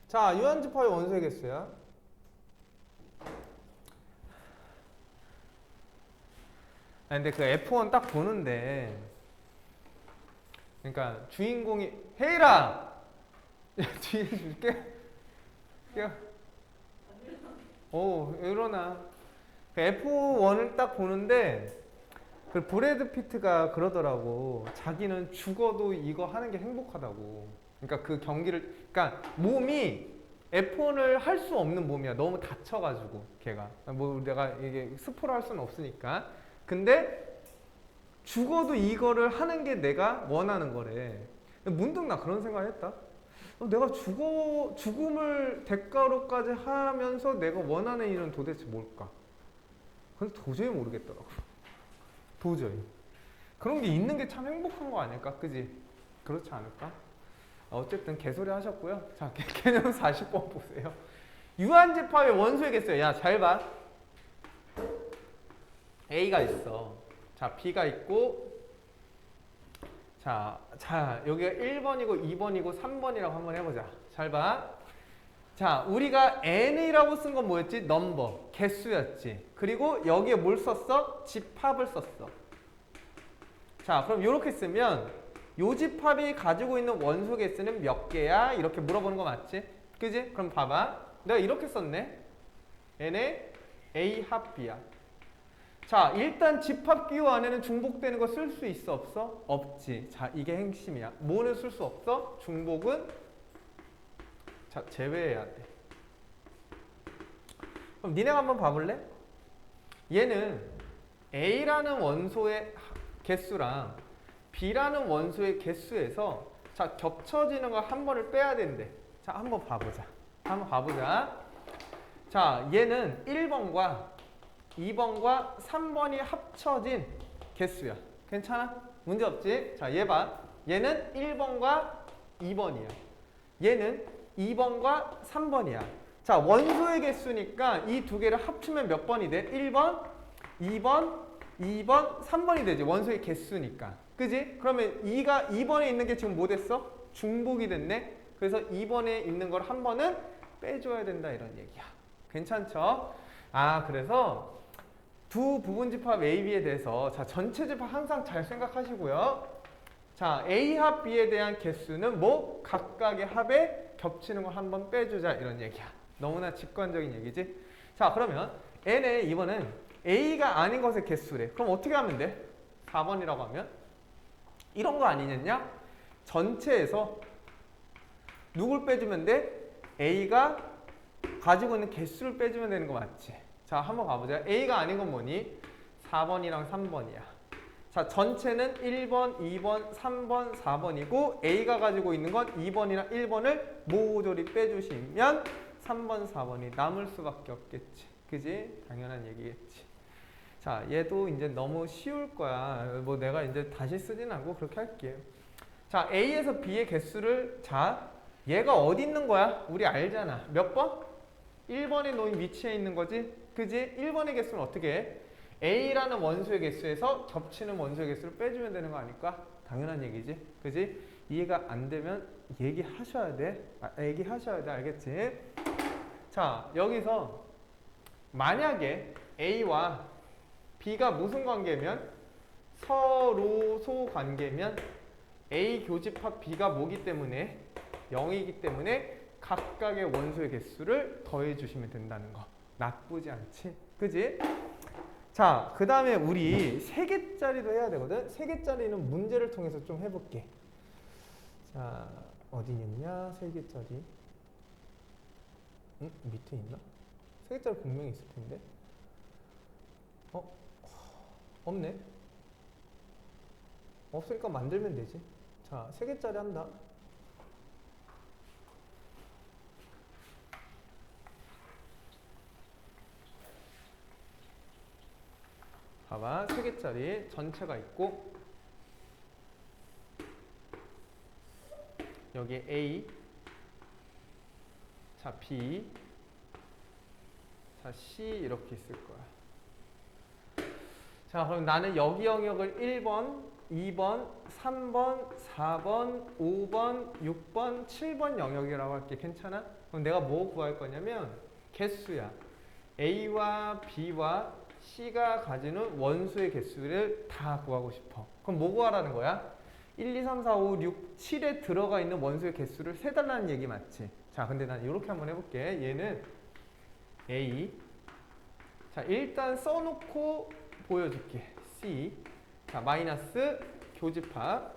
자, 유한집합의 원소의 개수야. 근데 그 F1 딱 보는데, 그러니까 주인공이 헤이라! 야, 뒤에 줄게. 야, 일어나. 그 F1을 딱 보는데, 그 브래드 피트가 그러더라고. 자기는 죽어도 이거 하는 게 행복하다고. 그러니까 그 경기를, 그러니까 몸이 F1을 할 수 없는 몸이야. 너무 다쳐가지고 걔가. 뭐 내가 이게 스포를 할 수는 없으니까. 근데 죽어도 이거를 하는 게 내가 원하는 거래. 문득 나 그런 생각을 했다. 내가 죽음을 대가로까지 하면서 내가 원하는 일은 도대체 뭘까? 근데 도저히 모르겠더라고. 도저히. 그런 게 있는 게 참 행복한 거 아닐까? 그지? 그렇지 않을까? 어쨌든 개소리 하셨고요. 자, 개념 40번 보세요. 유한집합의 원소의 개수야. 야, 잘 봐. A가 있어. 자, B가 있고, 자, 여기가 1번이고 2번이고 3번이라고 한번 해보자. 잘 봐. 자, 우리가 N이라고 쓴 건 뭐였지? 넘버, 개수였지. 그리고 여기에 뭘 썼어? 집합을 썼어. 자, 그럼 이렇게 쓰면 요 집합이 가지고 있는 원소 개수는 몇 개야? 이렇게 물어보는 거 맞지? 그지? 그럼 봐봐. 내가 이렇게 썼네. N의 A 합 B야. 자, 일단 집합 기호 안에는 중복되는 거 쓸 수 있어 없어? 없지. 자, 이게 핵심이야. 뭐는 쓸 수 없어? 중복은 자, 제외해야 돼. 그럼 니네가 한번 봐볼래? 얘는 A라는 원소의 개수랑 B라는 원소의 개수에서 자, 겹쳐지는 거 한 번을 빼야 된대. 자, 한번 봐보자. 자, 얘는 1번과 2번과 3번이 합쳐진 개수야. 괜찮아? 문제 없지? 자, 얘 봐. 얘는 1번과 2번이야. 얘는 2번과 3번이야. 자, 원소의 개수니까 이 두 개를 합치면 몇 번이 돼? 1번, 2번, 2번, 3번이 되지. 원소의 개수니까. 그지? 그러면 2번에 있는 게 지금 뭐 됐어? 중복이 됐네. 그래서 2번에 있는 걸 한 번은 빼줘야 된다 이런 얘기야. 괜찮죠? 그래서 두 부분집합 A, B에 대해서 자, 전체 집합 항상 잘 생각하시고요. 자, A 합 B에 대한 개수는 뭐? 각각의 합에 겹치는 걸 한번 빼주자 이런 얘기야. 너무나 직관적인 얘기지? 자, 그러면 N의 이번은 A가 아닌 것의 개수래. 그럼 어떻게 하면 돼? 4번이라고 하면? 이런 거 아니겠냐? 전체에서 누굴 빼주면 돼? A가 가지고 있는 개수를 빼주면 되는 거 맞지? 자, 한번 가보자. A가 아닌 건 뭐니? 4번이랑 3번이야. 자, 전체는 1번, 2번, 3번, 4번이고 A가 가지고 있는 건 2번이랑 1번을 모조리 빼주시면 3번, 4번이 남을 수밖에 없겠지. 그지? 당연한 얘기겠지. 자, 얘도 이제 너무 쉬울 거야. 뭐 내가 이제 다시 쓰진 않고 그렇게 할게요. 자, A에서 B의 개수를 자, 얘가 어디 있는 거야? 우리 알잖아. 몇 번? 1번에 놓인 위치에 있는 거지? 그지? 1번의 개수는 어떻게 해? A라는 원소의 개수에서 겹치는 원소의 개수를 빼주면 되는 거 아닐까? 당연한 얘기지? 그지? 이해가 안 되면 얘기하셔야 돼. 얘기하셔야 돼. 알겠지? 자, 여기서 만약에 A와 B가 무슨 관계면? 서로소 관계면 A 교집합 B가 뭐기 때문에? 0이기 때문에 각각의 원소의 개수를 더해 주시면 된다는 거. 나쁘지 않지? 그지? 자, 그 다음에 우리 3개짜리도 해야 되거든? 3개짜리는 문제를 통해서 좀 해볼게. 자, 어디 있냐? 3개짜리. 응? 밑에 있나? 3개짜리 분명히 있을 텐데. 없네? 없으니까 만들면 되지. 자, 3개짜리 한다. 봐봐, 3개짜리 전체가 있고 여기에 A, 자 B, 자 C 이렇게 있을 거야. 자, 그럼 나는 여기 영역을 1번, 2번, 3번, 4번, 5번, 6번, 7번 영역이라고 할게. 괜찮아? 그럼 내가 뭐 구할 거냐면 개수야. A와 B와 C가 가지는 원소의 개수를 다 구하고 싶어. 그럼 뭐 구하라는 거야? 1, 2, 3, 4, 5, 6, 7에 들어가 있는 원소의 개수를 세달라는 얘기 맞지? 자, 근데 난 이렇게 한번 해볼게. 얘는 A. 자, 일단 써놓고 보여줄게. C. 자, 마이너스 교집합.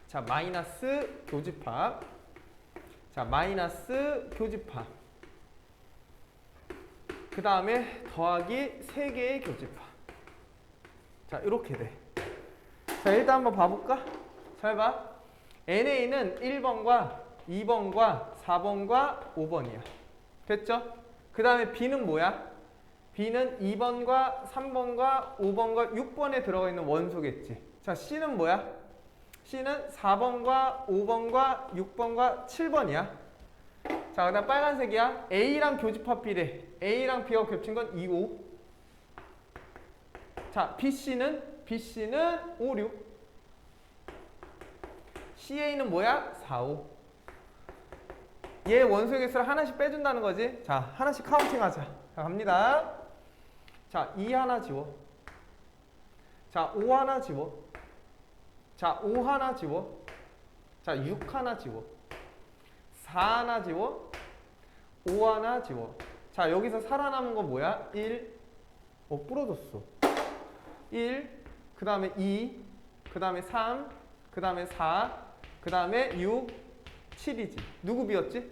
자, 마이너스 교집합. 자, 마이너스 교집합. 그 다음에 더하기 3개의 교집합. 자, 이렇게 돼. 자, 일단 한번 봐볼까? 잘 봐. NA는 1번과 2번과 4번과 5번이야. 됐죠? 그 다음에 B는 뭐야? B는 2번과 3번과 5번과 6번에 들어가 있는 원소겠지. 자, C는 뭐야? C는 4번과 5번과 6번과 7번이야. 자, 그 다음 빨간색이야. A랑 교집합 비례. A랑 B가 겹친 건 2, 5. 자, BC는 5, 6. CA는 뭐야? 4, 5. 얘 원소의 개수를 하나씩 빼준다는 거지. 자, 하나씩 카운팅 하자. 자, 갑니다. 자, 2 하나 지워. 자, 5 하나 지워. 자, 5 하나 지워. 자, 6 하나 지워. 4 하나 지워. 5 하나 지워. 자, 여기서 살아남은 건 뭐야? 1. 부러졌어. 1. 그 다음에 2. 그 다음에 3. 그 다음에 4. 그 다음에 6. 7이지. 누구 비었지?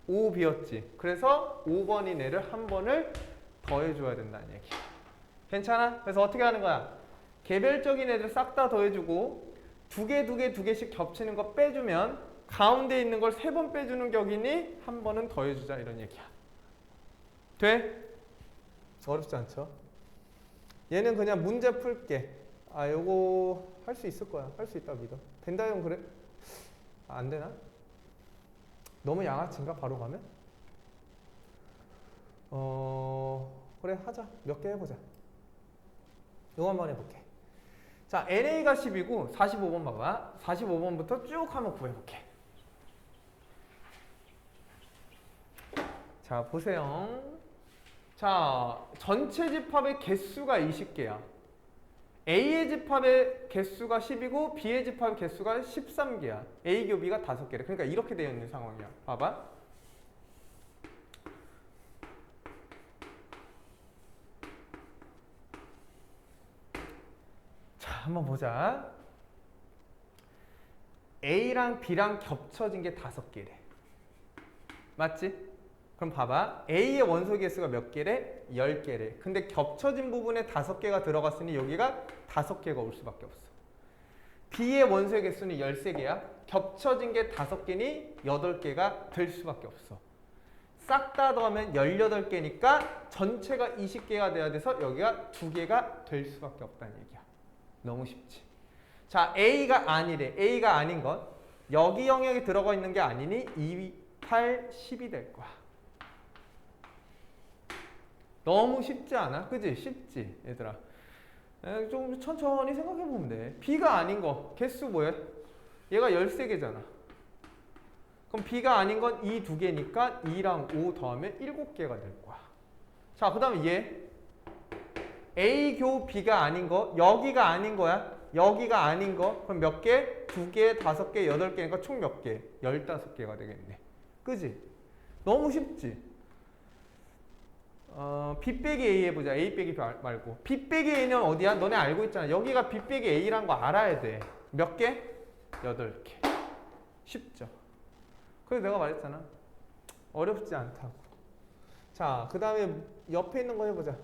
5 비었지. 그래서 5번인 애를 한 번을 더해줘야 된다는 얘기야. 괜찮아? 그래서 어떻게 하는 거야? 개별적인 애들 싹 다 더해주고 두 개씩 겹치는 거 빼주면 가운데 있는 걸 3번 빼주는 격이니 한 번은 더해주자 이런 얘기야. 돼? 어렵지 않죠? 얘는 그냥 문제 풀게. 아, 요거 할 수 있을 거야. 할 수 있다 믿어. 된다 형 그래? 아, 안 되나? 너무 양아치인가? 바로 가면? 그래 하자. 몇 개 해보자. 요거 한번 해볼게. 자, NA가 10이고 45번 봐봐. 45번부터 쭉 한번 구해볼게. 자, 보세요. 자, 전체 집합의 개수가 20개야. A의 집합의 개수가 10이고 B의 집합의 개수가 13개야. A 교 B가 5개래. 그러니까 이렇게 되어 있는 상황이야. 봐봐. 자, 한번 보자. A랑 B랑 겹쳐진 게 5개래. 맞지? 그럼 봐봐. A의 원소 개수가 몇 개래? 10개래. 근데 겹쳐진 부분에 5개가 들어갔으니 여기가 5개가 올 수밖에 없어. B의 원소의 개수는 13개야. 겹쳐진 게 5개니 8개가 될 수밖에 없어. 싹 다 더하면 18개니까 전체가 20개가 돼야 돼서 여기가 2개가 될 수밖에 없다는 얘기야. 너무 쉽지. 자, A가 아니래. A가 아닌 건 여기 영역에 들어가 있는 게 아니니 2, 8, 10이 될 거야. 너무 쉽지 않아? 그지? 쉽지 얘들아. 좀 천천히 생각해보면 돼. B가 아닌 거 개수 뭐야? 얘가 13개잖아. 그럼 B가 아닌 건 이 2개니까 2랑 5 더하면 7개가 될 거야. 자, 그 다음에 얘 A 교 B가 아닌 거 여기가 아닌 거야. 여기가 아닌 거 그럼 몇 개? 2개, 5개, 8개니까 총 몇 개? 15개가 되겠네. 그지? 너무 쉽지? B 빼기 A 해보자. A 빼기 B 말고. B 빼기 A는 어디야? 너네 알고 있잖아. 여기가 B 빼기 A란 거 알아야 돼. 몇 개? 8개. 쉽죠? 그래서 내가 말했잖아. 어렵지 않다고. 자, 그 다음에 옆에 있는 거 해보자.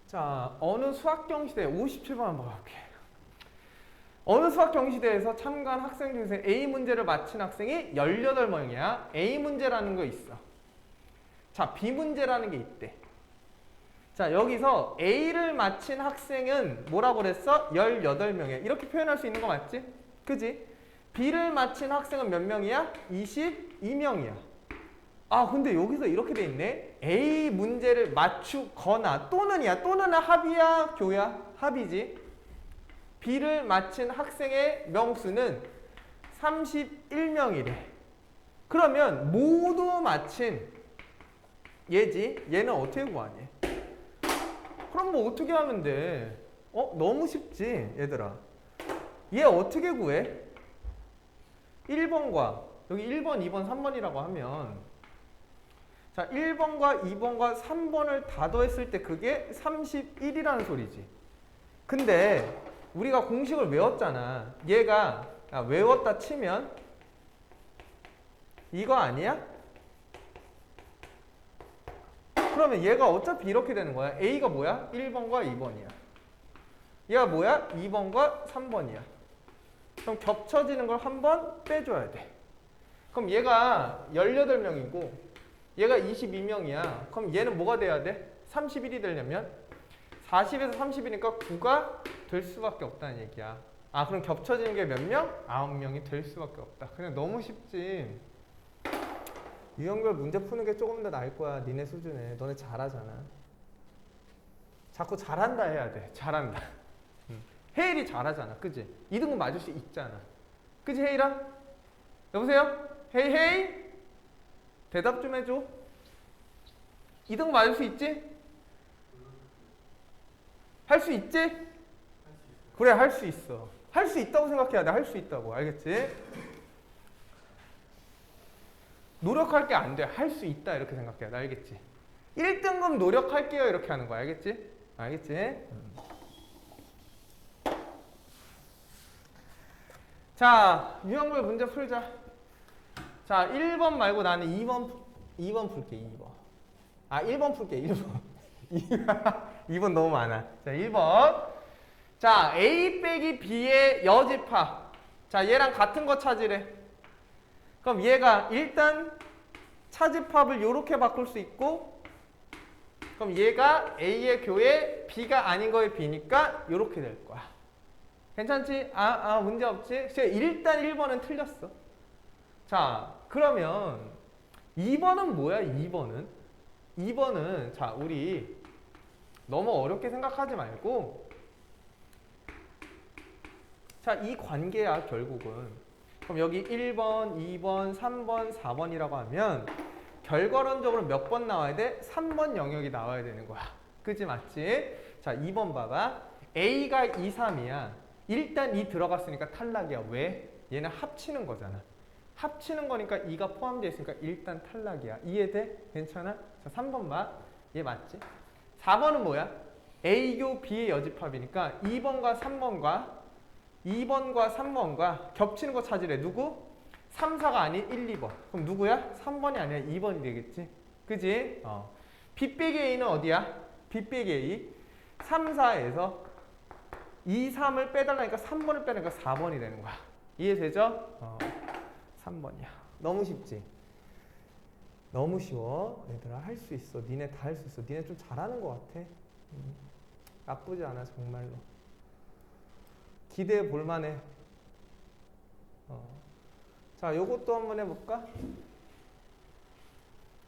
자, 어느 수학경시대 57번 한번 볼게. 어느 수학경시대에서 참가한 학생 중에서 A 문제를 맞힌 학생이 18명이야. A 문제라는 거 있어. 자, B 문제라는 게 있대. 자, 여기서 A를 맞힌 학생은 뭐라고 그랬어? 18명이야. 이렇게 표현할 수 있는 거 맞지? 그지? B를 맞힌 학생은 몇 명이야? 22명이야. 아, 근데 여기서 이렇게 돼 있네. A 문제를 맞추거나 또는이야. 또는은 합이야? 교야? 합이지. B를 마친 학생의 명수는 31명이래. 그러면 모두 마친 얘지? 얘는 어떻게 구하니? 그럼 뭐 어떻게 하면 돼? 너무 쉽지, 얘들아. 얘 어떻게 구해? 1번과 여기 1번, 2번, 3번이라고 하면 자, 1번과 2번과 3번을 다 더했을 때 그게 31이라는 소리지. 근데 우리가 공식을 외웠잖아. 얘가 외웠다 치면 이거 아니야? 그러면 얘가 어차피 이렇게 되는 거야. A가 뭐야? 1번과 2번이야. 얘가 뭐야? 2번과 3번이야. 그럼 겹쳐지는 걸 한 번 빼줘야 돼. 그럼 얘가 18명이고 얘가 22명이야. 그럼 얘는 뭐가 돼야 돼? 31이 되려면 40에서 30이니까 9가 될 수밖에 없다는 얘기야. 아, 그럼 겹쳐지는 게 몇 명? 9명이 될 수밖에 없다. 그냥 너무 쉽지. 유형별 문제 푸는 게 조금 더 나을 거야. 니네 수준에. 너네 잘하잖아. 자꾸 잘한다 해야 돼. 잘한다. 헤일이 잘하잖아. 그지? 2등급 맞을 수 있잖아. 그지, 헤일아? 여보세요? 헤이 헤이? 대답 좀 해줘. 2등급 맞을 수 있지? 할 수 있지? 그래, 할 수 있어. 할 수 있다고 생각해야 돼. 할 수 있다고. 알겠지? 노력할 게 안 돼. 할 수 있다. 이렇게 생각해야 돼. 알겠지? 1등급 노력할게요. 이렇게 하는 거야. 알겠지? 알겠지? 자, 유형별 문제 풀자. 자, 1번 말고 나는 2번 풀게. 2번. 아, 1번 풀게. 1번. 2번 너무 많아. 자, 1번. 자, A 빼기 B의 여집합. 자, 얘랑 같은 거 찾으래. 그럼 얘가 일단 차집합을 이렇게 바꿀 수 있고, 그럼 얘가 A의 교에 B가 아닌 거에 B니까 이렇게 될 거야. 괜찮지? 문제 없지? 일단 1번은 틀렸어. 자, 그러면 2번은 뭐야? 2번은 자, 우리 너무 어렵게 생각하지 말고, 자, 이 관계야 결국은. 그럼 여기 1번, 2번, 3번, 4번이라고 하면 결과론적으로 몇 번 나와야 돼? 3번 영역이 나와야 되는 거야. 그지, 맞지? 자, 2번 봐봐. A가 2, 3이야. 일단 2 들어갔으니까 탈락이야. 왜? 얘는 합치는 거잖아. 합치는 거니까 2가 포함되어 있으니까 일단 탈락이야. 이해돼? 괜찮아? 자, 3번 봐. 얘 맞지? 4번은 뭐야? A교 B의 여집합이니까 2번과 3번과 겹치는 거 찾으래. 누구? 3, 4가 아닌 1, 2번. 그럼 누구야? 3번이 아니라 2번이 되겠지? 그지? B 빼기 A는 어디야? B 빼기 A. 3, 4에서 2, 3을 빼달라니까 3번을 빼니까 4번이 되는 거야. 이해되죠? 3번이야. 너무 쉽지? 너무 쉬워. 얘들아, 할 수 있어. 니네 다 할 수 있어. 니네 좀 잘하는 것 같아. 나쁘지 않아, 정말로. 기대해 볼 만해. 자, 요것도 한번 해볼까?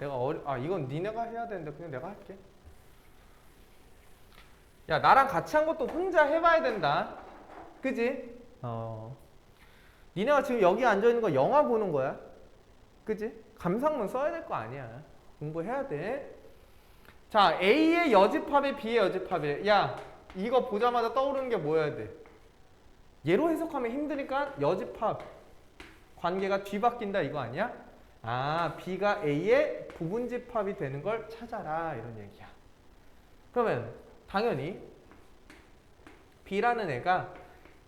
이건 니네가 해야 되는데 그냥 내가 할게. 야, 나랑 같이 한 것도 혼자 해봐야 된다. 그지? 니네가 지금 여기 앉아있는 거 영화 보는 거야. 그지? 감상문 써야 될 거 아니야. 공부해야 돼. 자, A의 여집합에 B의 여집합에. 야, 이거 보자마자 떠오르는 게 뭐여야 돼? 얘로 해석하면 힘드니까 여집합 관계가 뒤바뀐다 이거 아니야? B가 A의 부분집합이 되는 걸 찾아라 이런 얘기야. 그러면 당연히 B라는 애가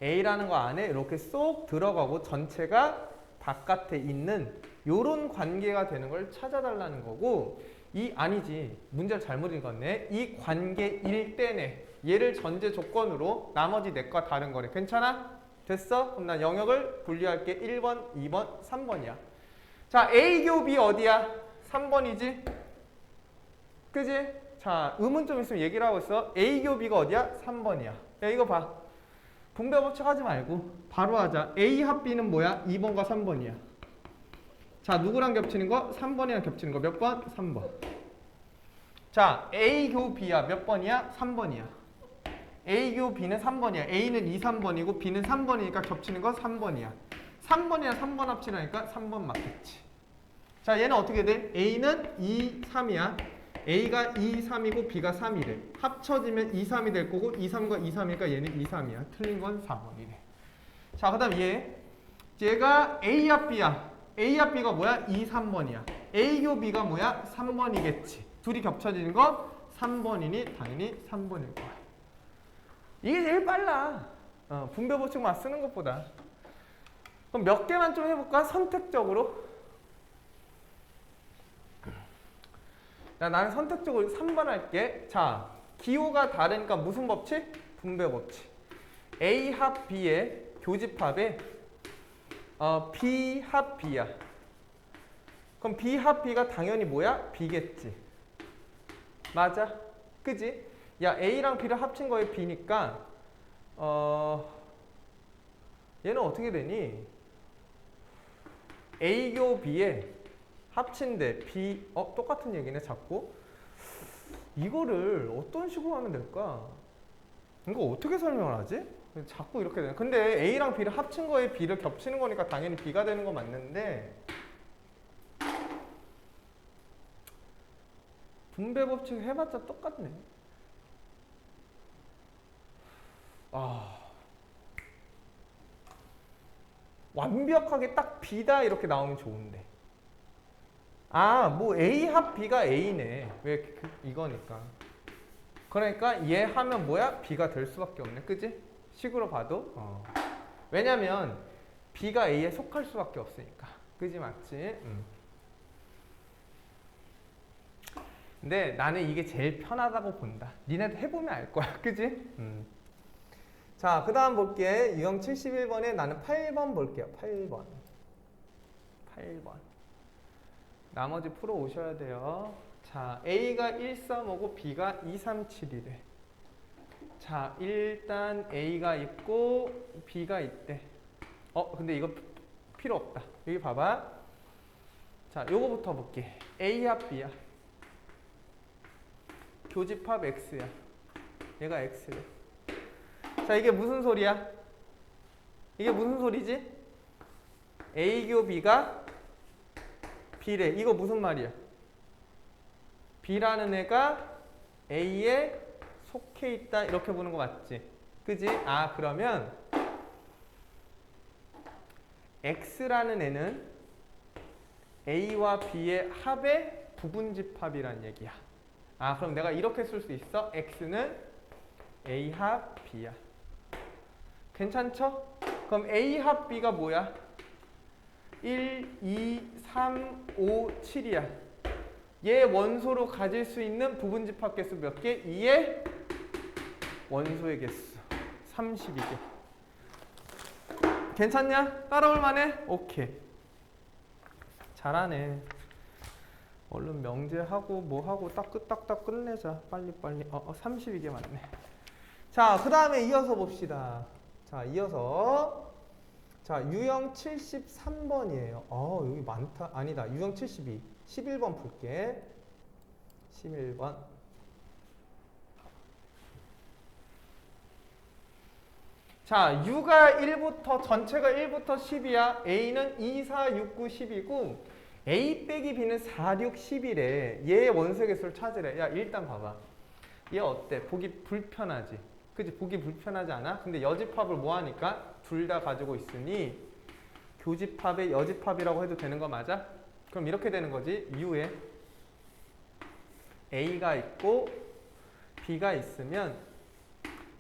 A라는 거 안에 이렇게 쏙 들어가고 전체가 바깥에 있는 요런 관계가 되는 걸 찾아달라는 거고, 아니지, 문제를 잘못 읽었네. 이 관계일 때네. 얘를 전제 조건으로 나머지 넷과 다른 거래. 괜찮아? 됐어? 그럼 난 영역을 분리할게. 1번, 2번, 3번이야. 자, A교 B 어디야? 3번이지? 그지? 자, 의문 좀 있으면 얘기를 하고 있어. A교 B가 어디야? 3번이야. 야, 이거 봐. 분배 법칙 하지 말고 바로 하자. A 합 B는 뭐야? 2번과 3번이야. 자, 누구랑 겹치는 거? 3번이랑 겹치는 거 몇 번? 3번. 자, A교 B야. 몇 번이야? 3번이야. A교 B는 3번이야. A는 2, 3번이고 B는 3번이니까 겹치는 건 3번이야. 3번이랑 3번 합치라니까 3번 맞겠지. 자, 얘는 어떻게 돼? A는 2, 3이야. A가 2, 3이고 B가 3이래. 합쳐지면 2, 3이 될 거고 2, 3과 2, 3이니까 얘는 2, 3이야. 틀린 건 4번이래. 자, 그 다음 얘가 A야 B야. A야 B가 뭐야? 2, 3번이야. A교 B가 뭐야? 3번이겠지. 둘이 겹쳐지는 건 3번이니 당연히 3번일 거야. 이게 제일 빨라. 분배 법칙만 쓰는 것보다. 그럼 몇 개만 좀 해볼까? 선택적으로. 야, 나는 선택적으로 3번 할게. 자, 기호가 다르니까 무슨 법칙? 분배 법칙. A 합 B의 교집합에 B 합 B야. 그럼 B 합 B가 당연히 뭐야? B겠지. 맞아? 그지? 야, A랑 B를 합친 거에 B니까 얘는 어떻게 되니? A교 B에 합친데 B 똑같은 얘기네 자꾸. 이거를 어떤 식으로 하면 될까? 이거 어떻게 설명을 하지? 자꾸 이렇게 되네. 근데 A랑 B를 합친 거에 B를 겹치는 거니까 당연히 B가 되는 거 맞는데 분배 법칙 해봤자 똑같네. 완벽하게 딱 B다 이렇게 나오면 좋은데. 뭐 A 합 B가 A네. 왜 이거니까. 그러니까 얘 하면 뭐야? B가 될 수밖에 없네. 그지? 식으로 봐도. 왜냐면 B가 A에 속할 수밖에 없으니까. 그지 맞지? 근데 나는 이게 제일 편하다고 본다. 니네도 해보면 알 거야. 그지? 자, 그 다음 볼게. 유형 71번에 나는 8번 볼게요. 8번. 나머지 풀어 오셔야 돼요. 자, A가 1, 3, 5고 B가 2, 3, 7이래. 자, 일단 A가 있고 B가 있대. 근데 이거 필요 없다. 여기 봐봐. 자, 요거부터 볼게. A 합 B야. 교집합 X야. 얘가 X래. 자, 이게 무슨 소리야? 이게 무슨 소리지? A교 B가 B래. 이거 무슨 말이야? B라는 애가 A에 속해 있다. 이렇게 보는 거 맞지? 그지? 그러면 X라는 애는 A와 B의 합의 부분집합이란 얘기야. 그럼 내가 이렇게 쓸 수 있어. X는 A 합 B야. 괜찮죠? 그럼 A 합 B가 뭐야? 1, 2, 3, 5, 7이야. 얘 원소로 가질 수 있는 부분집합 개수 몇 개? 2의 원소의 개수 32개. 괜찮냐? 따라올 만해? 오케이. 잘하네. 얼른 명제하고 뭐하고 딱딱 끝내자. 빨리. 32개 맞네. 자, 그 다음에 이어서 봅시다. 자, 유형 73번이에요. 여기 많다. 아니다. 유형 72. 11번 풀게. 11번. 자, U가 1부터, 전체가 1부터 10이야. A는 2, 4, 6, 9, 10이고, A 빼기 B는 4, 6, 11에 얘 원소의 개수를 찾으래. 야, 일단 봐봐. 얘 어때? 보기 불편하지? 그치? 보기 불편하지 않아? 근데 여집합을 뭐 하니까? 둘 다 가지고 있으니 교집합의 여집합이라고 해도 되는 거 맞아? 그럼 이렇게 되는 거지. U에 A가 있고 B가 있으면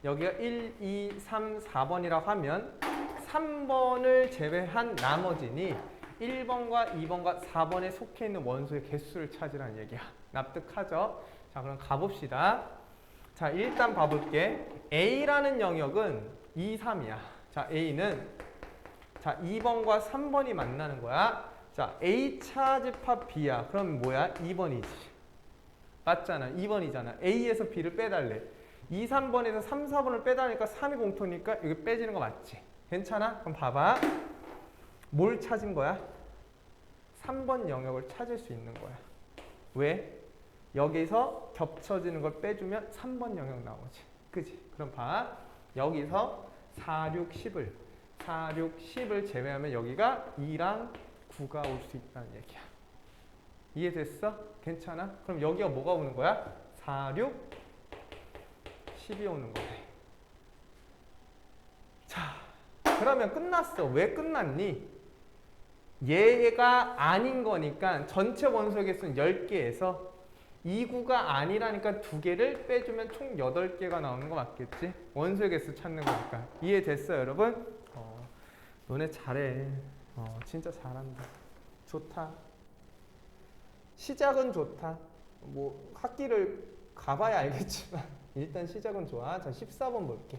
여기가 1, 2, 3, 4번이라고 하면 3번을 제외한 나머지니 1번과 2번과 4번에 속해 있는 원소의 개수를 찾으라는 얘기야. 납득하죠? 자, 그럼 가봅시다. 자, 일단 봐볼게. A라는 영역은 2, 3이야. 자, A는 2번과 3번이 만나는 거야. 자, A차 집합 B야. 그럼 뭐야? 2번이지. 맞잖아. 2번이잖아. A에서 B를 빼달래. 2, 3번에서 3, 4번을 빼달라니까 3이 공통이니까 여기 빼지는 거 맞지? 괜찮아? 그럼 봐봐. 뭘 찾은 거야? 3번 영역을 찾을 수 있는 거야. 왜? 여기서 겹쳐지는 걸 빼주면 3번 영역 나오지. 그지? 그럼 봐. 여기서 4, 6, 10을 4, 6, 10을 제외하면 여기가 2랑 9가 올 수 있다는 얘기야. 이해됐어? 괜찮아? 그럼 여기가 뭐가 오는 거야? 4, 6, 10이 오는 거네. 자, 그러면 끝났어. 왜 끝났니? 얘가 아닌 거니까 전체 원소의 개수는 10개에서 2구가 아니라니까 2개를 빼주면 총 8개가 나오는 거 맞겠지? 원소의 개수 찾는 거니까. 이해됐어요, 여러분? 너네 잘해. 진짜 잘한다. 좋다. 시작은 좋다. 뭐 학기를 가봐야 알겠지만 일단 시작은 좋아. 자, 14번 볼게.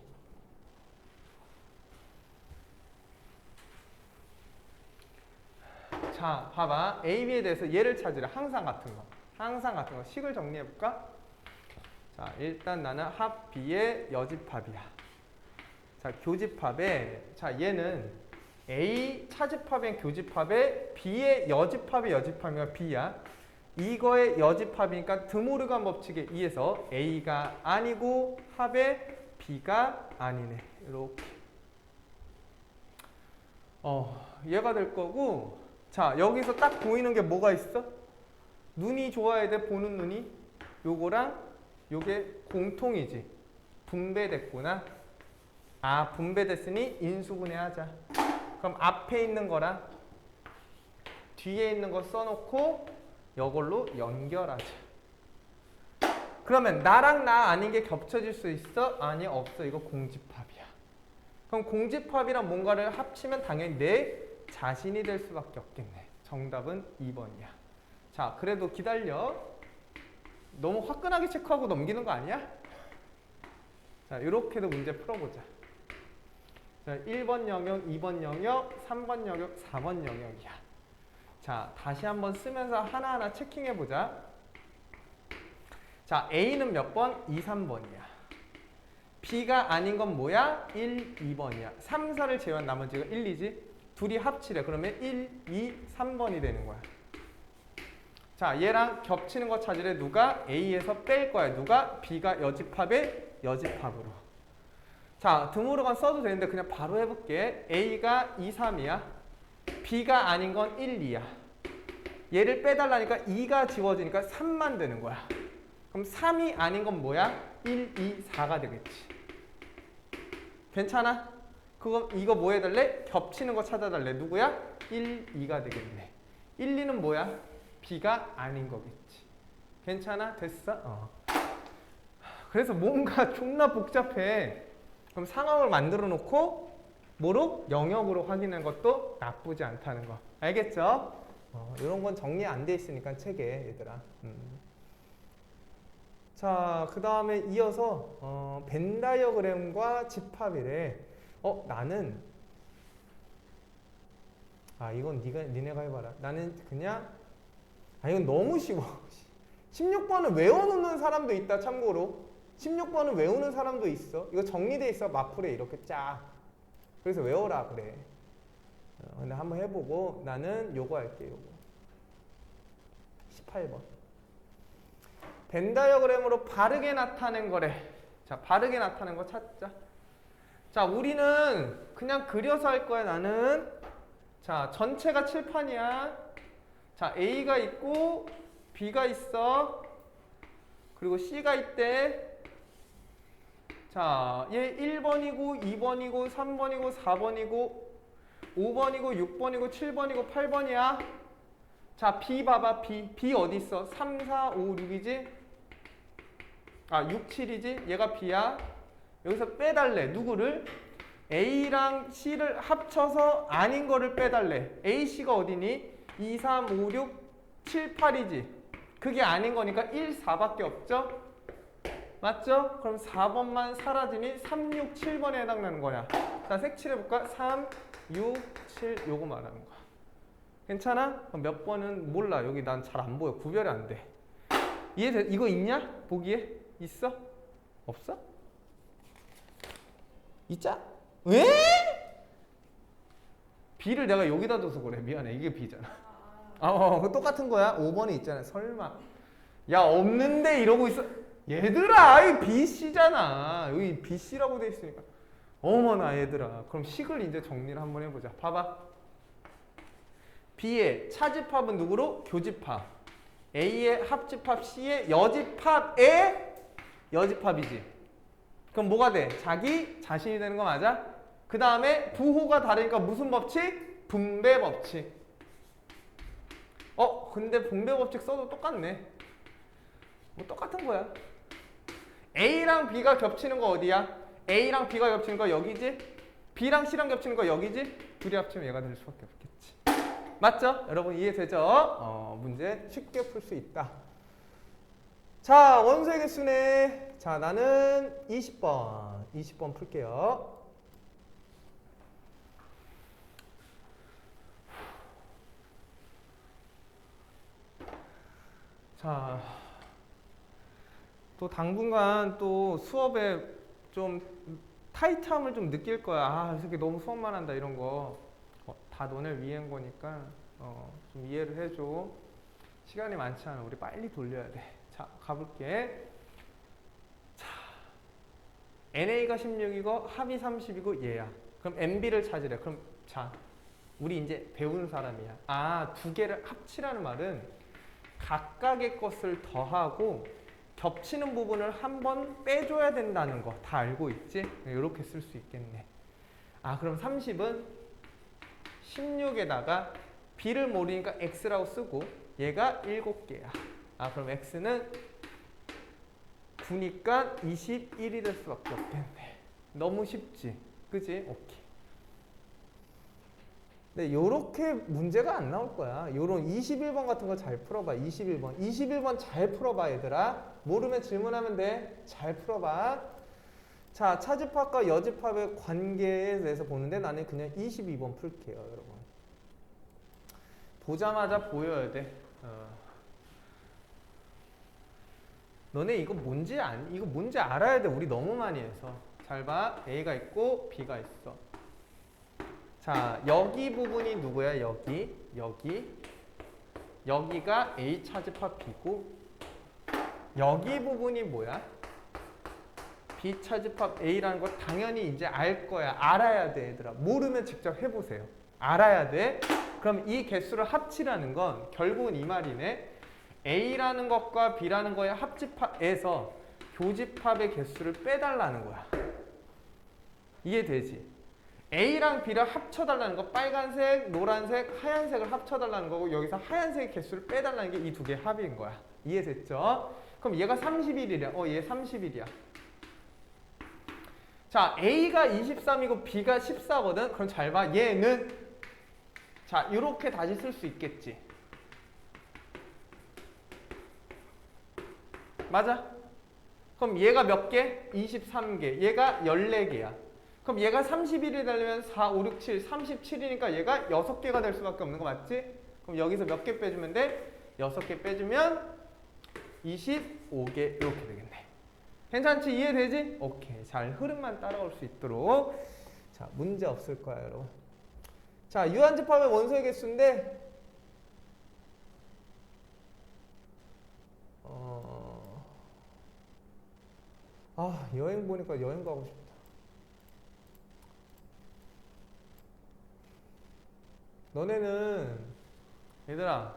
자, 봐봐. A, B에 대해서 얘를 찾으라. 항상 같은 거. 항상 같은 거. 식을 정리해볼까? 자, 일단 나는 합 B의 여집합이야. 자, 교집합에, 자, 얘는 A 차집합엔 교집합에 B의 여집합이 B야. 이거의 여집합이니까 드모르간 법칙에 의해서 A가 아니고 합에 B가 아니네. 이렇게. 얘가 될 거고. 자, 여기서 딱 보이는 게 뭐가 있어? 눈이 좋아야 돼, 보는 눈이. 요거랑 요게 공통이지. 분배됐구나. 아, 분배됐으니 인수분해하자. 그럼 앞에 있는 거랑 뒤에 있는 거 써놓고 이걸로 연결하자. 그러면 나랑 나 아닌 게 겹쳐질 수 있어? 아니, 없어. 이거 공집합이야. 그럼 공집합이랑 뭔가를 합치면 당연히 내 자신이 될 수밖에 없겠네. 정답은 2번이야. 자, 그래도 기다려. 너무 화끈하게 체크하고 넘기는 거 아니야? 자, 이렇게도 문제 풀어보자. 자, 1번 영역, 2번 영역, 3번 영역, 4번 영역이야. 자, 다시 한번 쓰면서 하나하나 체킹해보자. 자, A는 몇 번? 2, 3번이야. B가 아닌 건 뭐야? 1, 2번이야. 3, 4를 제외한 나머지가 1, 2지? 둘이 합치래. 그러면 1, 2, 3번이 되는 거야. 자, 얘랑 겹치는 거 찾으래. 누가? A에서 뺄 거야. 누가? B가 여집합에 여집합으로. 자, 드모르간 써도 되는데 그냥 바로 해볼게. A가 2, 3이야. B가 아닌 건 1, 2야. 얘를 빼달라니까 2가 지워지니까 3만 되는 거야. 그럼 3이 아닌 건 뭐야? 1, 2, 4가 되겠지. 괜찮아? 이거 뭐 해달래? 겹치는 거 찾아달래. 누구야? 1, 2가 되겠네. 1, 2는 뭐야? B가 아닌 거겠지. 괜찮아? 됐어? 그래서 뭔가 존나 복잡해. 그럼 상황을 만들어 놓고 뭐로? 영역으로 확인하는 것도 나쁘지 않다는 거. 알겠죠? 이런 건 정리 안 돼 있으니까 책에 얘들아. 자, 그 다음에 이어서 벤 다이어그램과 집합이래. 나는 이건 니네가 해봐라. 나는 그냥 이건 너무 쉬워. 16번은 외워놓는 사람도 있다. 참고로 16번은 외우는 사람도 있어. 이거 정리돼 있어. 마플에 이렇게 쫙. 그래서 외워라 그래. 근데 한번 해보고 나는 요거 할게. 요거 18번. 벤 다이어그램으로 바르게 나타낸 거래. 자, 바르게 나타낸 거 찾자. 자, 우리는 그냥 그려서 할 거야. 나는 자, 전체가 칠판이야. 자, A가 있고 B가 있어. 그리고 C가 있대. 자, 얘 1번이고 2번이고 3번이고 4번이고 5번이고 6번이고 7번이고 8번이야. 자, B 봐봐. B 어디 있어? 3, 4, 5, 6이지? 6, 7이지? 얘가 B야. 여기서 빼달래. 누구를? A랑 C를 합쳐서 아닌 거를 빼달래. A, C가 어디니? 2, 3, 5, 6, 7, 8이지? 그게 아닌 거니까 1, 4밖에 없죠? 맞죠? 그럼 4번만 사라지니 3, 6, 7번에 해당되는 거야. 자, 색칠해볼까? 3, 6, 7 요거 말하는 거야. 괜찮아? 그럼 몇 번은 몰라. 여기 난 잘 안 보여. 구별이 안 돼. 이해돼? 이거 있냐? 보기에? 있어? 없어? 있자? 왜? B를 내가 여기다 둬서 그래. 미안해. 이게 B잖아. 똑같은 거야. 5번에 있잖아. 설마. 야, 없는데 이러고 있어. 얘들아, 이 BC잖아. 여기 BC라고 돼 있으니까. 어머나 얘들아. 그럼 식을 이제 정리를 한번 해보자. 봐봐. B의 차집합은 누구로? 교집합. A의 합집합, C의 여집합의 여집합이지. 그럼 뭐가 돼? 자기 자신이 되는 거 맞아? 그 다음에 부호가 다르니까 무슨 법칙? 분배 법칙. 근데 분배 법칙 써도 똑같네. 뭐 똑같은 거야. A랑 B가 겹치는 거 어디야? A랑 B가 겹치는 거 여기지? B랑 C랑 겹치는 거 여기지? 둘이 합치면 얘가 될 수밖에 없겠지. 맞죠? 여러분 이해되죠? 문제 쉽게 풀 수 있다. 자, 원소의 개수네. 자, 나는 20번 풀게요. 자, 또 당분간 또 수업에 좀 타이트함을 좀 느낄 거야. 아, 이 새끼 너무 수업만 한다 이런 거. 다 너네 위한 거니까 좀 이해를 해줘. 시간이 많지 않아. 우리 빨리 돌려야 돼. 자, 가볼게. 자, NA가 16이고 합이 30이고 얘야. 그럼 MB를 찾으래. 그럼 자, 우리 이제 배운 사람이야. 아, 두 개를 합치라는 말은 각각의 것을 더하고 겹치는 부분을 한 번 빼줘야 된다는 거 다 알고 있지? 이렇게 쓸 수 있겠네. 아, 그럼 30은 16에다가 B를 모르니까 X라고 쓰고 얘가 7개야. 아, 그럼 X는 9니까 21이 될 수밖에 없겠네. 너무 쉽지? 그지? 오케이. 근데 요렇게 문제가 안 나올 거야. 요런 21번 같은 거 잘 풀어봐. 21번 잘 풀어봐 얘들아. 모르면 질문하면 돼. 잘 풀어봐. 자, 차집합과 여집합의 관계에 대해서 보는데 나는 그냥 22번 풀게요 여러분. 보자마자 보여야 돼. 너네 이거 뭔지 이거 뭔지 알아야 돼. 우리 너무 많이 해서. 잘 봐. A가 있고 B가 있어. 자, 여기 부분이 누구야? 여기가 A 차집합 B고 여기 부분이 뭐야? B 차집합 A라는 거 당연히 이제 알 거야. 알아야 돼 얘들아. 모르면 직접 해보세요. 알아야 돼. 그럼 이 개수를 합치라는 건 결국은 이 말이네. A라는 것과 B라는 거의 합집합에서 교집합의 개수를 빼달라는 거야. 이해되지? A랑 B를 합쳐달라는 거 빨간색, 노란색, 하얀색을 합쳐달라는 거고 여기서 하얀색의 개수를 빼달라는 게 이 두 개의 합인 거야. 이해됐죠? 그럼 얘가 31이래. 얘 31이야. 자, A가 23이고 B가 14거든. 그럼 잘 봐. 얘는 자, 이렇게 다시 쓸 수 있겠지. 맞아? 그럼 얘가 몇 개? 23개. 얘가 14개야. 그럼 얘가 31이 되려면 4, 5, 6, 7, 37이니까 얘가 6개가 될 수밖에 없는 거 맞지? 그럼 여기서 몇 개 빼주면 돼? 6개 빼주면 25개 이렇게 되겠네. 괜찮지? 이해되지? 오케이. 잘 흐름만 따라올 수 있도록. 자, 문제 없을 거야 여러분. 자, 유한집합의 원소의 개수인데 여행 보니까 여행 가고 싶다. 너네는 얘들아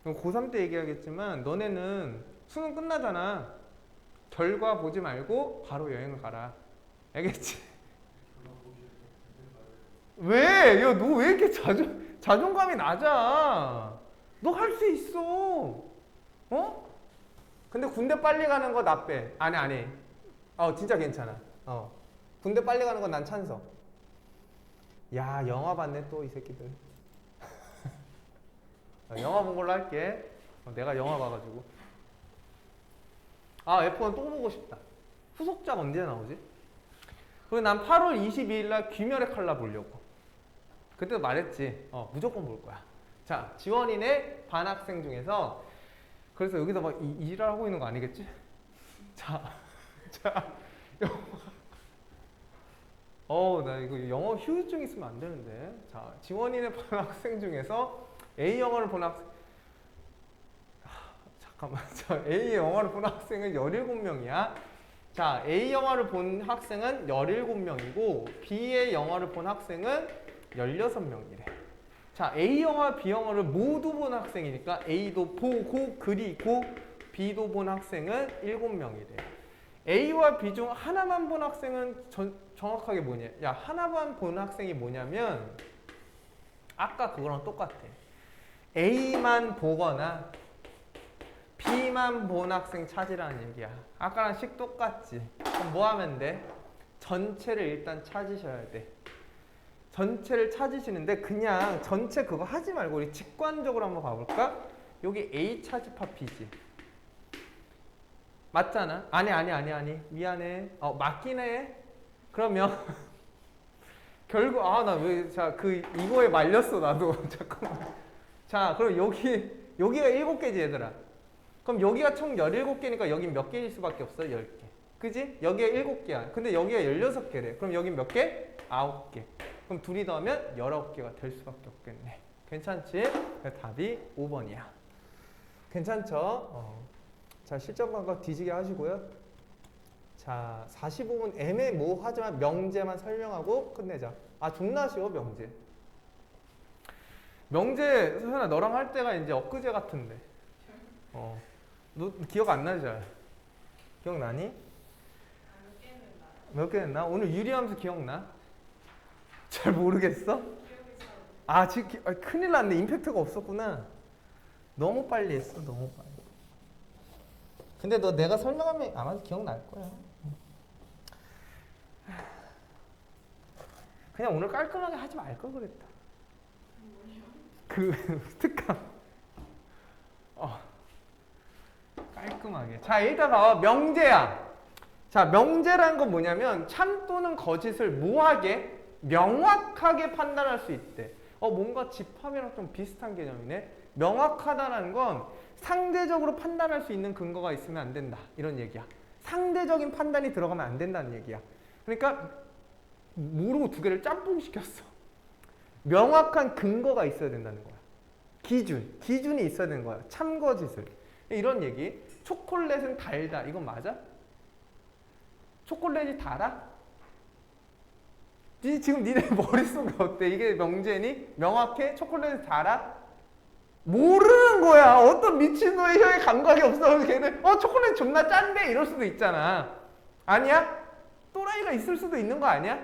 고3 때 얘기하겠지만 너네는 수능 끝나잖아. 결과 보지 말고 바로 여행을 가라. 알겠지? 왜? 야, 너 왜 이렇게 자존감이 낮아? 너 할 수 있어. 근데 군대 빨리 가는 거 나 빼. 안 해. 진짜 괜찮아. 군대 빨리 가는 건 난 찬성. 야, 영화 봤네 또 이 새끼들. 영화 본 걸로 할게. 내가 영화 봐가지고. F1 또 보고 싶다. 후속작 언제 나오지? 그리고 난 8월 22일 날 귀멸의 칼라 보려고. 그때도 말했지. 무조건 볼 거야. 자, 지원인의 반학생 중에서 그래서 여기서 막 일을 하고 있는 거 아니겠지? 자, 나 이거 영어 휴유증 있으면 안 되는데. 자, 지원인의 반학생 중에서 A 영어를 본 학생. 잠깐만. 저 A의 영화를 본 학생은 17명이야. 자, A 영화를 본 학생은 17명이고 B의 영화를 본 학생은 16명이래. 자, A 영화, B 영화를 모두 본 학생이니까 A도 보고 그리고 B도 본 학생은 7명이래. A와 B 중 하나만 본 학생은 정확하게 뭐냐? 야, 하나만 본 학생이 뭐냐면 아까 그거랑 똑같아. A만 보거나 B만 본 학생 찾으라는 얘기야. 아까랑 식 똑같지. 그럼 뭐 하면 돼? 전체를 일단 찾으셔야 돼. 전체를 찾으시는데 그냥 전체 그거 하지 말고 우리 직관적으로 한번 봐볼까? 여기 A 차집합 B지. 맞잖아? 아니. 미안해. 맞긴 해. 그러면 결국 나 왜 이거에 말렸어 나도. 잠깐만. 자, 그럼 여기가 7개지 얘들아. 그럼 여기가 총 17개니까 여긴 몇 개일 수밖에 없어? 10개. 그지? 여기가 7개야. 근데 여기가 16개래. 그럼 여긴 몇 개? 9개. 그럼 둘이 더하면 19개가 될 수밖에 없겠네. 괜찮지? 답이 5번이야. 괜찮죠? 자, 실전 방법 뒤지게 하시고요. 자, 45분 애매모호하지만 명제만 설명하고 끝내자. 존나 쉬워 명제. 명제 서현아 너랑 할 때가 이제 엊그제 같은데. 너 기억 안 나지? 기억나니? 몇 개 냈나? 오늘 유리함수 기억나? 잘 모르겠어? 지금 큰일 났네. 임팩트가 없었구나. 너무 빨리 했어. 너무 빨리. 근데 너 내가 설명하면 아마 기억날 거야. 그냥 오늘 깔끔하게 하지 말 걸 그랬다. 특강. 깔끔하게. 자, 일단 봐봐. 명제야. 자, 명제라는 건 뭐냐면 참 또는 거짓을 뭐하게? 명확하게 판단할 수 있대. 뭔가 집합이랑 좀 비슷한 개념이네. 명확하다는 건 상대적으로 판단할 수 있는 근거가 있으면 안 된다. 이런 얘기야. 상대적인 판단이 들어가면 안 된다는 얘기야. 그러니까 모르고 두 개를 짬뽕 시켰어. 명확한 근거가 있어야 된다는 거야. 기준이 있어야 되는 거야. 참거짓을. 이런 얘기. 초콜릿은 달다. 이건 맞아? 초콜릿이 달아? 지금 니네 머릿속에 어때? 이게 명제니? 명확해? 초콜릿이 달아? 모르는 거야. 어떤 미친놈의 혀에 감각이 없어. 걔는 초콜릿 존나 짠데 이럴 수도 있잖아. 아니야? 또라이가 있을 수도 있는 거 아니야?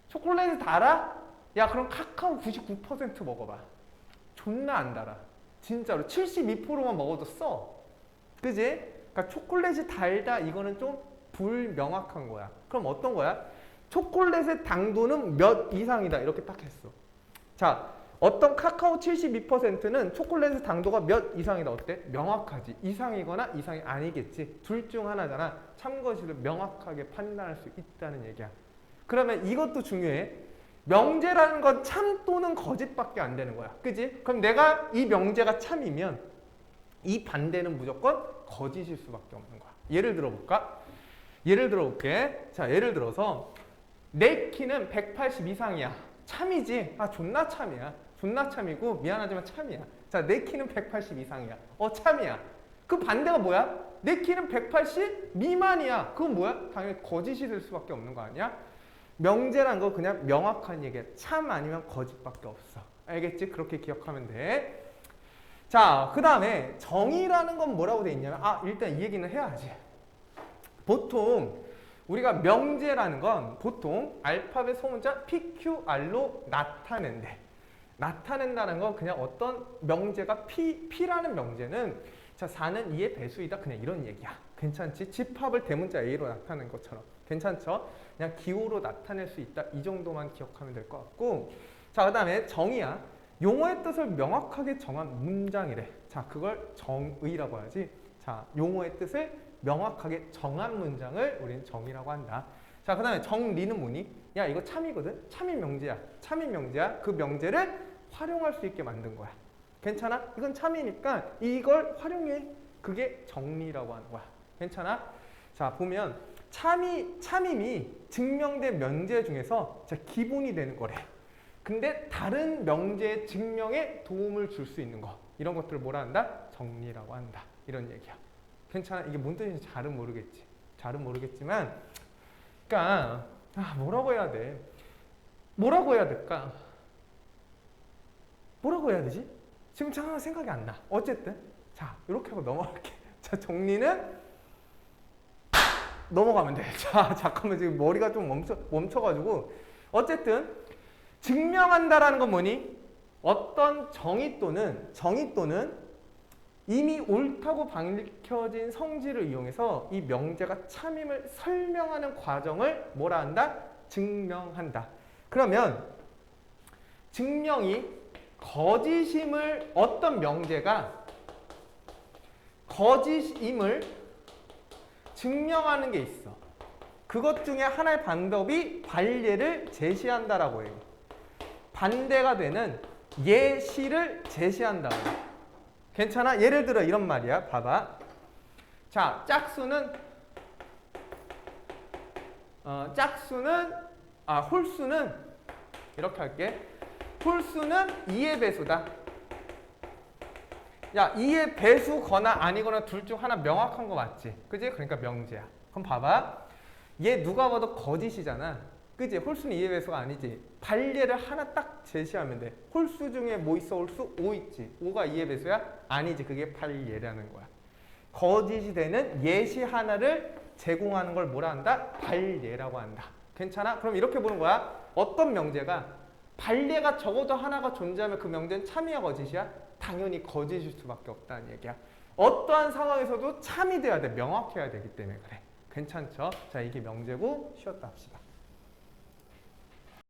초콜릿이 달아? 야, 그럼 카카오 99% 먹어봐. 존나 안 달아. 진짜로 72%만 먹어도 써. 그지? 그러니까 초콜릿이 달다 이거는 좀 불명확한 거야. 그럼 어떤 거야? 초콜릿의 당도는 몇 이상이다 이렇게 딱 했어. 자, 어떤 카카오 72%는 초콜릿의 당도가 몇 이상이다 어때? 명확하지. 이상이거나 이상이 아니겠지. 둘 중 하나잖아. 참거짓을 명확하게 판단할 수 있다는 얘기야. 그러면 이것도 중요해. 명제라는 건 참 또는 거짓밖에 안 되는 거야. 그지? 그럼 내가 이 명제가 참이면 이 반대는 무조건 거짓일 수밖에 없는 거야. 예를 들어볼까? 예를 들어볼게. 자, 예를 들어서 내 키는 180 이상이야. 참이지? 존나 참이야. 존나 참이고 미안하지만 참이야. 자, 내 키는 180 이상이야. 참이야. 그 반대가 뭐야? 내 키는 180 미만이야. 그건 뭐야? 당연히 거짓이 될 수밖에 없는 거 아니야? 명제란 거 그냥 명확한 얘기야. 참 아니면 거짓밖에 없어. 알겠지? 그렇게 기억하면 돼. 자, 그 다음에 정의라는 건 뭐라고 돼 있냐면 일단 이 얘기는 해야지. 보통 우리가 명제라는 건 보통 알파벳 소문자 PQR로 나타낸대. 나타낸다는 건 그냥 어떤 명제가 P라는 명제는 자 4는 2의 배수이다. 그냥 이런 얘기야. 괜찮지? 집합을 대문자 A로 나타낸 것처럼. 괜찮죠? 그냥 기호로 나타낼 수 있다. 이 정도만 기억하면 될 것 같고. 자, 그 다음에 정의야. 용어의 뜻을 명확하게 정한 문장이래. 자, 그걸 정의라고 하지. 자, 용어의 뜻을 명확하게 정한 문장을 우리는 정의라고 한다. 자, 그 다음에 정리는 뭐니? 야, 이거 참이거든? 참이 명제야. 참이 명제야. 그 명제를 활용할 수 있게 만든 거야. 괜찮아? 이건 참이니까 이걸 활용해. 그게 정리라고 하는 거야. 괜찮아? 자, 보면 참임이 증명된 명제 중에서 기본이 되는 거래. 근데 다른 명제의 증명에 도움을 줄 수 있는 거. 이런 것들을 뭐라 한다? 정리라고 한다. 이런 얘기야. 괜찮아? 이게 뭔 뜻인지 잘은 모르겠지. 잘은 모르겠지만, 그러니까 뭐라고 해야 돼? 뭐라고 해야 될까? 뭐라고 해야 되지? 지금 참 생각이 안 나. 어쨌든 자 이렇게 하고 넘어갈게. 자 정리는 넘어가면 돼. 자 잠깐만 지금 머리가 좀 멈춰가지고 어쨌든 증명한다라는 건 뭐니? 어떤 정의 또는 이미 옳다고 밝혀진 성질을 이용해서 이 명제가 참임을 설명하는 과정을 뭐라 한다? 증명한다. 그러면 증명이 거짓임을 어떤 명제가 거짓임을 증명하는 게 있어. 그것 중에 하나의 방법이 반례를 제시한다라고 해요. 반대가 되는 예시를 제시한다고 해요. 괜찮아? 예를 들어 이런 말이야. 봐봐. 자, 홀수는 이렇게 할게. 홀수는 2의 배수다. 야, 2의 배수거나 아니거나 둘 중 하나 명확한 거 맞지? 그지? 그러니까 명제야. 그럼 봐봐. 얘 누가 봐도 거짓이잖아. 그지? 홀수는 2의 배수가 아니지. 반례를 하나 딱 제시하면 돼. 홀수 중에 뭐 있어? 홀수 5 있지. 5가 2의 배수야? 아니지. 그게 반례라는 거야. 거짓이 되는 예시 하나를 제공하는 걸 뭐라 한다? 반례라고 한다. 괜찮아? 그럼 이렇게 보는 거야. 어떤 명제가 반례가 적어도 하나가 존재하면 그 명제는 참이야 거짓이야? 당연히 거짓일 수밖에 없다는 얘기야. 어떠한 상황에서도 참이 돼야 돼. 명확해야 되기 때문에 그래. 괜찮죠? 자, 이게 명제고 쉬었다 합시다.